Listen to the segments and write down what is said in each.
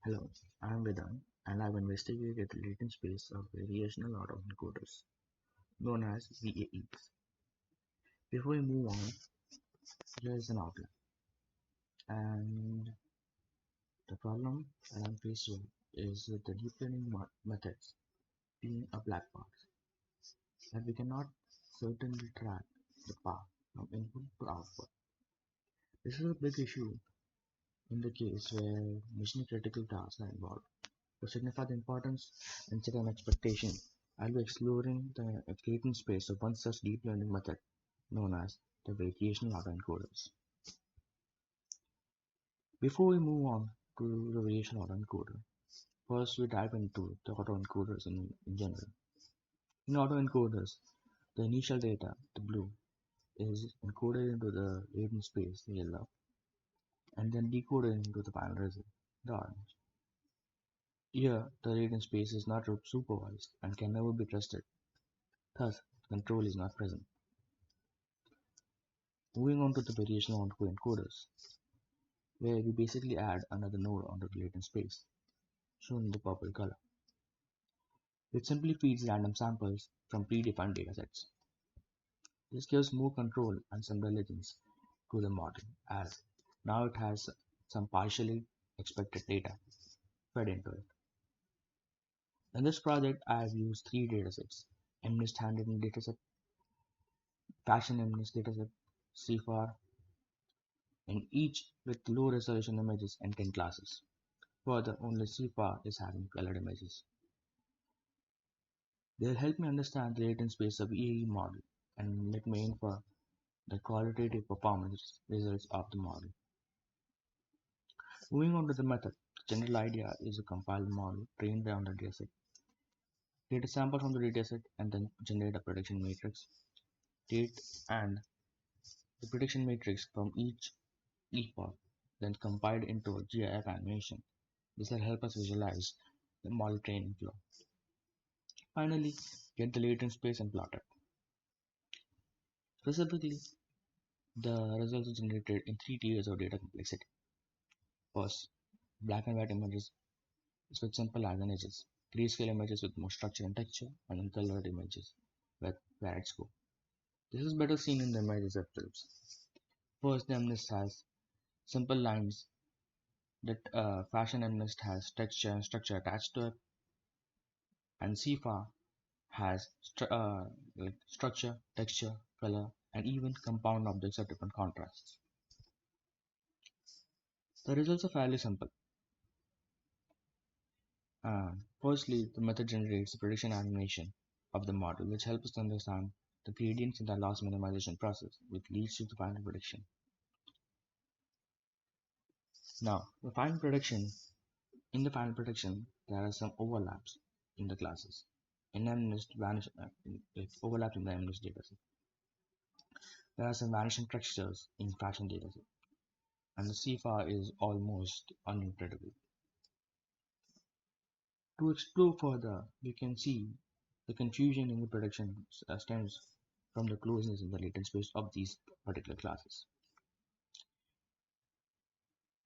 Hello, I am Vedant and I've investigated the latent space of variational autoencoders, known as VAEs. Before we move on, here is an outline. And the problem that I'm faced with is with the deep learning methods being a black box, that we cannot certainly track the path from input to output. This is a big issue in the case where mission critical tasks are involved. To signify the importance and set an expectation, I'll be exploring the latent space of one such deep learning method known as the variational autoencoders. Before we move on to the variational autoencoder, first we dive into the autoencoders in general. In autoencoders, the initial data, the blue, is encoded into the latent space, the yellow, and then decoded into the final result, the orange. Here, the latent space is not supervised and can never be trusted. Thus, control is not present. Moving on to the variational autoencoders, where we basically add another node onto the latent space, shown in the purple color. It simply feeds random samples from predefined datasets. This gives more control and some relevance to the model, as now it has some partially expected data fed into it. In this project, I have used three datasets: MNIST handwritten dataset, fashion MNIST dataset, CFAR, and each with low resolution images and 10 classes. Further, only CFAR is having colored images. They'll help me understand the latent space of EAE model and let me infer the qualitative performance results of the model. Moving on to the method, the general idea is to compile a model trained on the dataset, get a sample from the dataset, and then generate a prediction matrix, date, and the prediction matrix from each epoch, then compiled into a GIF animation. This will help us visualize the model training flow. Finally, get the latent space and plot it. Specifically, the results are generated in three tiers of data complexity. First, black and white images with simple line edges, grayscale images with more structure and texture, and uncolored images with varied scope. This is better seen in the images themselves. First, the MNIST has simple lines that fashion MNIST has texture and structure attached to it, and CFA has like structure, texture, color, and even compound objects of different contrasts. The results are fairly simple. Firstly, the method generates a prediction animation of the model, which helps us understand the gradients in the loss minimization process, which leads to the final prediction. Now, the final prediction. In the final prediction, there are some overlaps in the classes. In MNIST, overlaps in the MNIST dataset. There are some vanishing textures in fashion dataset, and the CFAR is almost unreadable. To explore further, we can see the confusion in the prediction stems from the closeness in the latent space of these particular classes.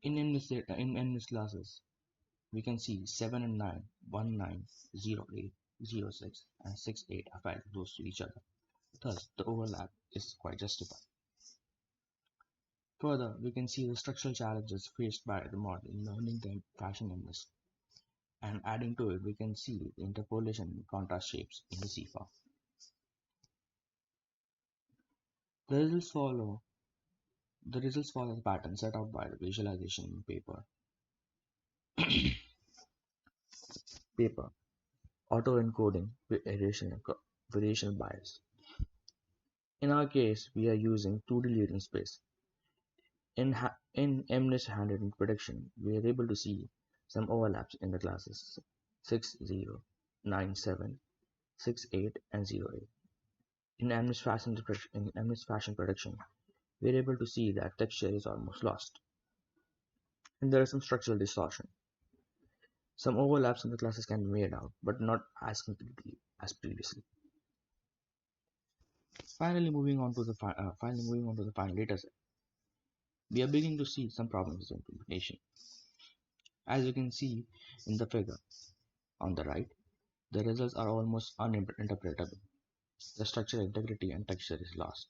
In MNIST classes, we can see 7 and 9, 1, 9, 0, 8, 0, 6, and 6, 8 are fairly close to each other. Thus, the overlap is quite justified. Further, we can see the structural challenges faced by the model in learning the fashion MNIST. And adding to it, we can see the interpolation and contrast shapes in the CFA. The results follow the pattern set out by the visualization paper. Autoencoding with variational bias. In our case, we are using 2D latent space. In MNIST handwritten prediction, we are able to see some overlaps in the classes 6, 0, 9, 7, 6, 8, and 0, 8. In MNIST fashion prediction, we are able to see that texture is almost lost, and there is some structural distortion. Some overlaps in the classes can be made out, but not as completely as previously. Finally, moving on to the final dataset, we are beginning to see some problems with implementation. As you can see in the figure on the right, the results are almost uninterpretable. The structural integrity and texture is lost.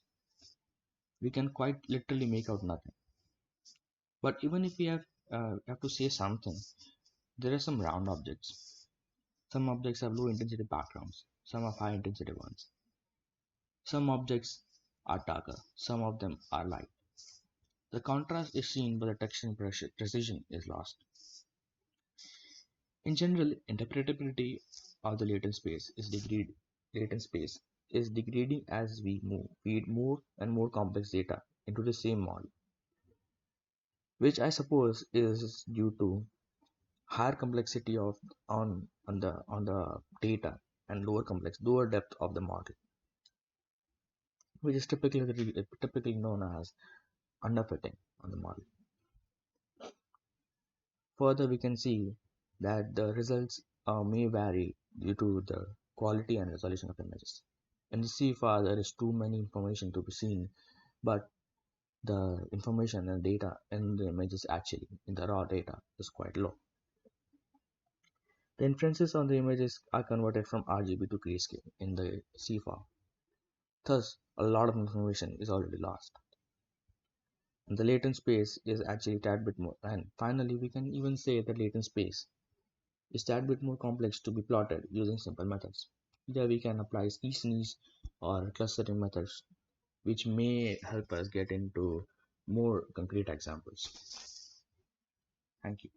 We can quite literally make out nothing. But even if we have to say something, there are some round objects. Some objects have low intensity backgrounds, some have high intensity ones. Some objects are darker, some of them are light. The contrast is seen, but the texture and precision is lost. In general, interpretability of the latent space is degrading as we feed more and more complex data into the same model, which I suppose is due to higher complexity of on the data and lower depth of the model, which is typically known as underfitting on the model. Further, we can see that the results may vary due to the quality and resolution of images. In the CFR, there is too many information to be seen, but the information and data in the images actually in the raw data is quite low. The inferences on the images are converted from RGB to grayscale in the CFR. Thus, a lot of information is already lost. And the latent space is actually a tad bit more. And finally, we can even say that latent space is tad bit more complex to be plotted using simple methods. Here we can apply e-sneeze or clustering methods, which may help us get into more concrete examples. Thank you.